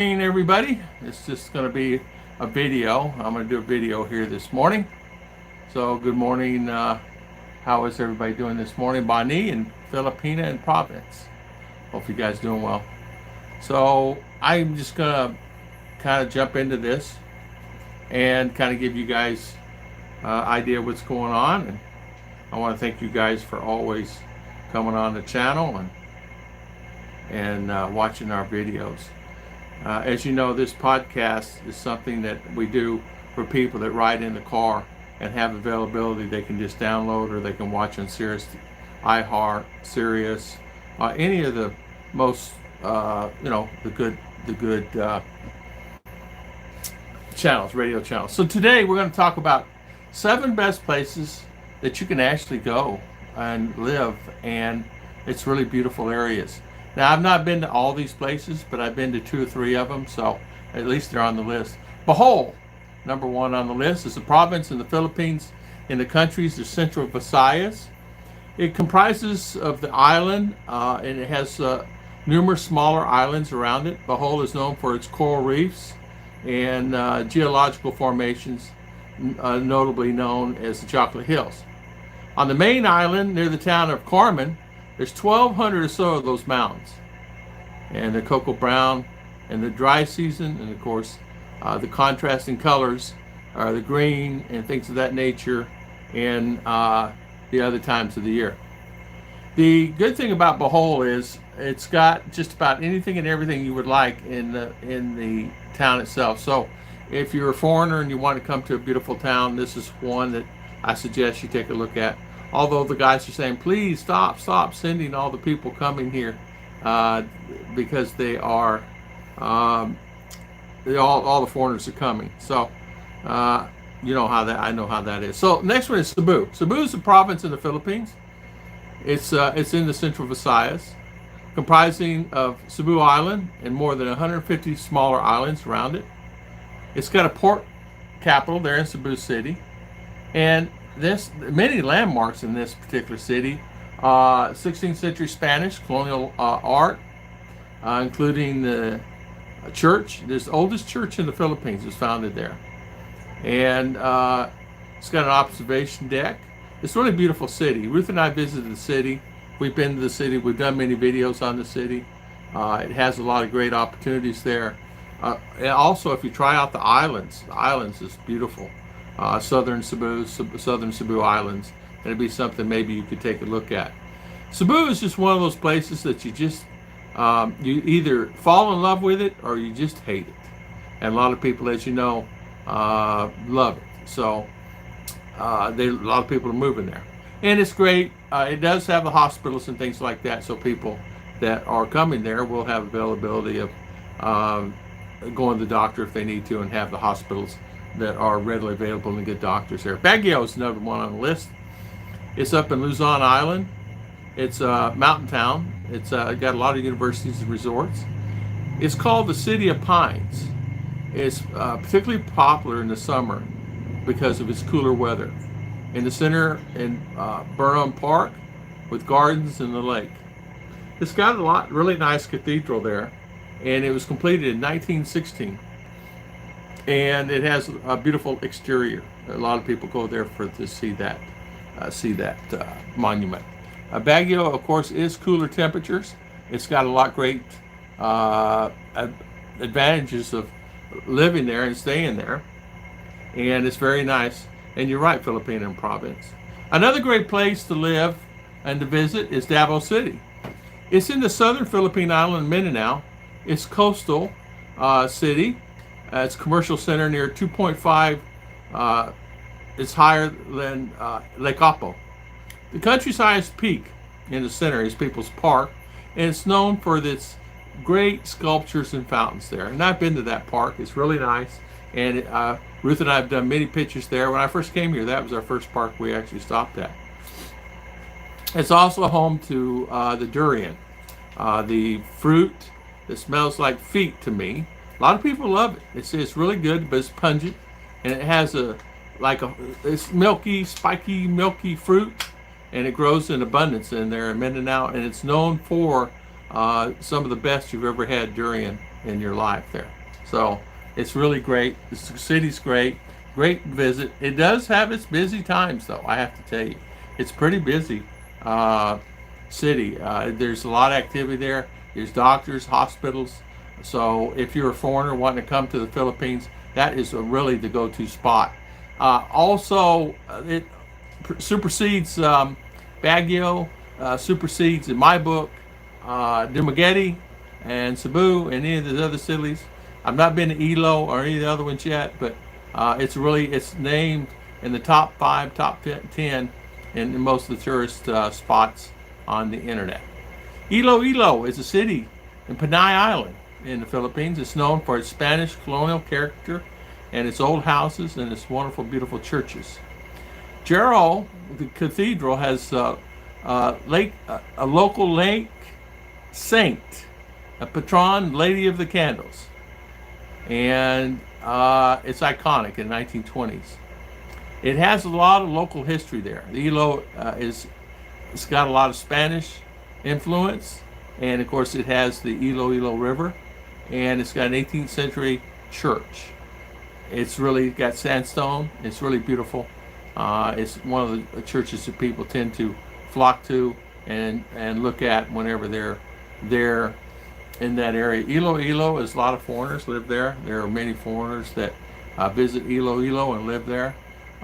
Everybody. It's just going to be a video. I'm going to do a video here this morning. So good morning. How is everybody doing this morning? Bani and Filipina and Province. Hope you guys doing well. So I'm just going to kind of jump into this and kind of give you guys idea what's going on. And I want to thank you guys for always coming on the channel and watching our videos. As you know, this podcast is something that we do for people that ride in the car and have availability. They can just download or they can watch on Sirius, iHeart, Sirius, any of the most, the good channels, radio channels. So today we're going to talk about 7 best places that you can actually go and live, and it's really beautiful areas. Now, I've not been to all these places, but I've been to 2 or 3 of them, so at least they're on the list. Bohol, number 1 on the list, is a province in the Philippines in the country's the Central Visayas. It comprises of the island, and it has numerous smaller islands around it. Bohol is known for its coral reefs and geological formations, notably known as the Chocolate Hills. On the main island, near the town of Carmen, there's 1,200 or so of those mountains, and the cocoa brown in the dry season, and of course the contrasting colors are the green and things of that nature in the other times of the year. The good thing about Bohol is it's got just about anything and everything you would like in the town itself. So if you're a foreigner and you want to come to a beautiful town, this is one that I suggest you take a look at. Although the guys are saying, please stop sending all the people coming here because they are, all the foreigners are coming. So you know how that, I know how that is. So next one is Cebu. Cebu is a province in the Philippines. It's in the Central Visayas, comprising of Cebu Island and more than 150 smaller islands around it. It's got a port capital there in Cebu City, and there's many landmarks in this particular city. 16th century Spanish colonial art, including the church. This oldest church in the Philippines was founded there. And it's got an observation deck. It's a really beautiful city. Ruth and I visited the city. We've been to the city. We've done many videos on the city. It has a lot of great opportunities there. And also, if you try out the islands is beautiful. Southern Cebu Islands, and it'd be something maybe you could take a look at. Cebu is just one of those places that you just you either fall in love with it or you just hate it, and a lot of people, as you know, love it. So a lot of people are moving there, and it's great. It does have the hospitals and things like that, so people that are coming there will have availability of going to the doctor if they need to, and have the hospitals that are readily available and get doctors there. Baguio is another one on the list. It's up in Luzon Island. It's a mountain town. It's got a lot of universities and resorts. It's called the City of Pines. It's particularly popular in the summer because of its cooler weather. In the center in Burnham Park with gardens and the lake. It's got a really nice cathedral there, and it was completed in 1916. And it has a beautiful exterior. A lot of people go there to see that monument. Baguio, of course, is cooler temperatures. It's got a lot great advantages of living there and staying there, and it's very nice. And you're right, Filipina and Province. Another great place to live and to visit is Davao City. It's in the southern Philippine island, Mindinao. It's coastal city. It's a commercial center near 2.5. It's higher than Lake Apo. The country's highest peak in the center is People's Park, and it's known for its great sculptures and fountains there. And I've been to that park. It's really nice. And Ruth and I have done many pictures there. When I first came here, that was our first park we actually stopped at. It's also home to the durian, the fruit that smells like feet to me. A lot of people love it. It's really good, but it's pungent, and it has it's milky, spiky, milky fruit, and it grows in abundance in there in Mindinao, and it's known for some of the best you've ever had durian in your life there. So it's really great. The city's great. Great visit. It does have its busy times, though, I have to tell you. It's pretty busy city. There's a lot of activity there. There's doctors, hospitals. So if you're a foreigner wanting to come to the Philippines, that is really the go-to spot. Also, it supersedes Baguio, supersedes, in my book, Dumaguete and Cebu and any of the other cities. I've not been to Iloilo or any of the other ones yet, but it's named in the top 5, top 10 in most of the tourist spots on the internet. Iloilo is a city in Panay Island in the Philippines. It's known for its Spanish colonial character and its old houses and its wonderful, beautiful churches. Jero, the cathedral, has a local lake saint, a patron, Lady of the Candles, and it's iconic in the 1920s. It has a lot of local history there. The Ilo it's got a lot of Spanish influence, and of course it has the Iloilo River, and it's got an 18th century church. It's really got sandstone. It's really beautiful. It's one of the churches that people tend to flock to and look at whenever they're there in that area. Iloilo is a lot of foreigners live there. There are many foreigners that visit Iloilo and live there.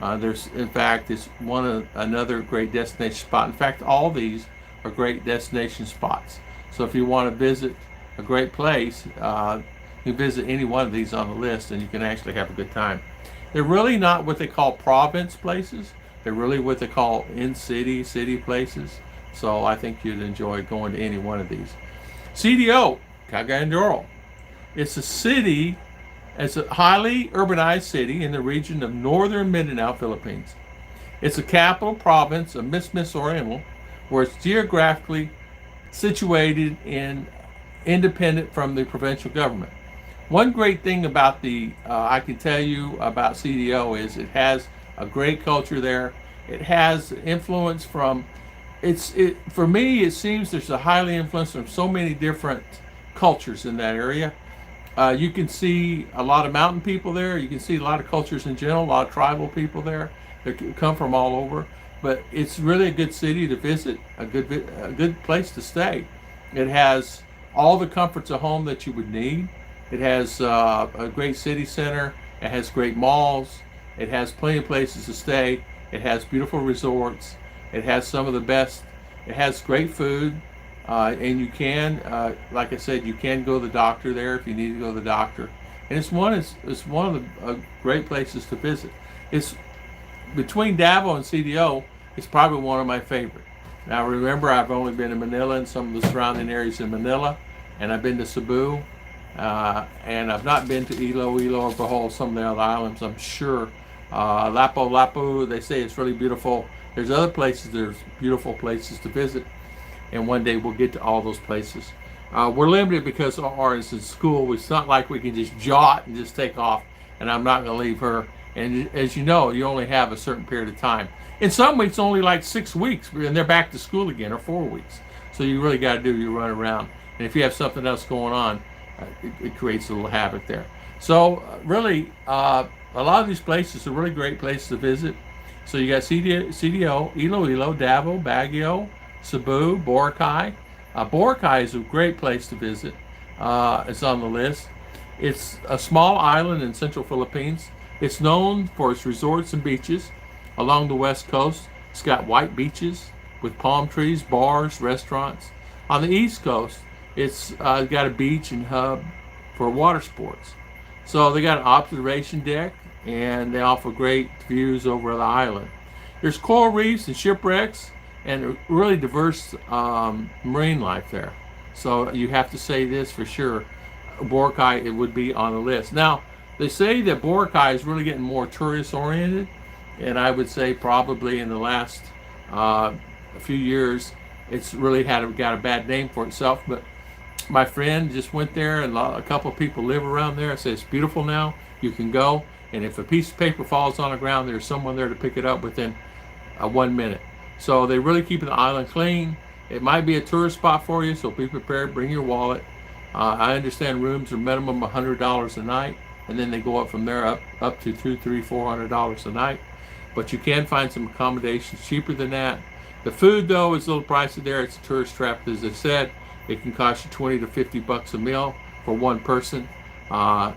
In fact, it's another great destination spot. In fact, all these are great destination spots. So if you want to visit a great place, you visit any one of these on the list, and you can actually have a good time. They're really not what they call province places. They're really what they call city places. So I think you'd enjoy going to any one of these. CDO, Cagayan de Oro. It's a highly urbanized city in the region of northern Mindinao, Philippines. It's a capital province of Miss Oriental, where it's geographically situated and independent from the provincial government. One great thing about I can tell you about CDO is it has a great culture there. It has influence from, for me, it seems there's a highly influence from so many different cultures in that area. You can see a lot of mountain people there. You can see a lot of cultures in general, a lot of tribal people there that come from all over. But it's really a good city to visit, a good place to stay. It has all the comforts of home that you would need. It has a great city center. It has great malls. It has plenty of places to stay. It has beautiful resorts. It has some of the best. It has great food. And you can, like I said, you can go to the doctor there if you need to go to the doctor. And it's one of the great places to visit. It's between Davao and CDO. It's probably one of my favorite. Now remember, I've only been to Manila and some of the surrounding areas in Manila, and I've been to Cebu, and I've not been to Iloilo or Bohol, some of the other islands, I'm sure. Lapu, they say it's really beautiful. There's other places, there's beautiful places to visit, and one day we'll get to all those places. We're limited because ours is in school. It's not like we can just jot and just take off, and I'm not going to leave her. And as you know, you only have a certain period of time. In some weeks, only like 6 weeks, and they're back to school again, or 4 weeks. So you really got to do your run around. And if you have something else going on, it creates a little havoc there. So really, a lot of these places are really great places to visit. So you got CDO, Iloilo, Davao, Baguio, Cebu, Boracay. Boracay is a great place to visit. It's on the list. It's a small island in central Philippines. It's known for its resorts and beaches along the west coast. It's got white beaches with palm trees, bars, restaurants. On the east coast, it's got a beach and hub for water sports. So they got an observation deck, and they offer great views over the island. There's coral reefs and shipwrecks, and a really diverse marine life there. So you have to say this for sure. Boracay, it would be on the list. Now, they say that Boracay is really getting more tourist oriented, and I would say probably in the last few years it's really got a bad name for itself. But my friend just went there, and a couple of people live around there. I said it's beautiful now. You can go, and if a piece of paper falls on the ground, there's someone there to pick it up within 1 minute. So they really keep the island clean. It might be a tourist spot for you, so be prepared. Bring your wallet. I understand rooms are minimum $100 a night, and then they go up from there up to $200, $300, $400 a night. But you can find some accommodations cheaper than that. The food though is a little pricey there. It's a tourist trap, as I said. It can cost you 20 to 50 bucks a meal for one person, or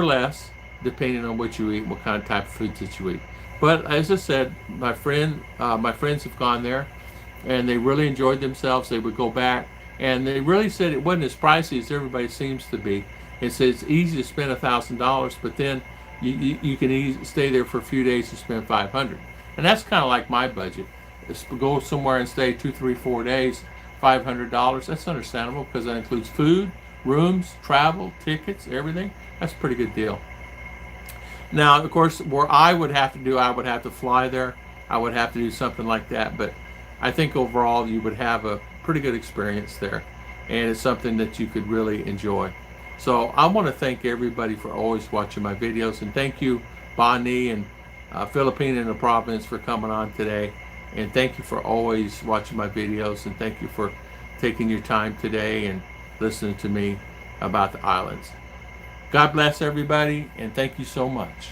less, depending on what you eat, what kind of type of foods that you eat. But as I said, my friends have gone there, and they really enjoyed themselves. They would go back, and they really said it wasn't as pricey as everybody seems to be. It says it's easy to spend $1,000, but then you can stay there for a few days and spend $500, and that's kind of like my budget. Just go somewhere and stay 2, 3, 4 days, $500. That's understandable because that includes food, rooms, travel, tickets, everything. That's a pretty good deal. Now, of course, where I would have to fly there. I would have to do something like that. But I think overall you would have a pretty good experience there. And it's something that you could really enjoy. So I want to thank everybody for always watching my videos. And thank you, Bonnie and Philippine in the province, for coming on today. And thank you for always watching my videos. And thank you for taking your time today and listening to me about the islands. God bless everybody, and thank you so much.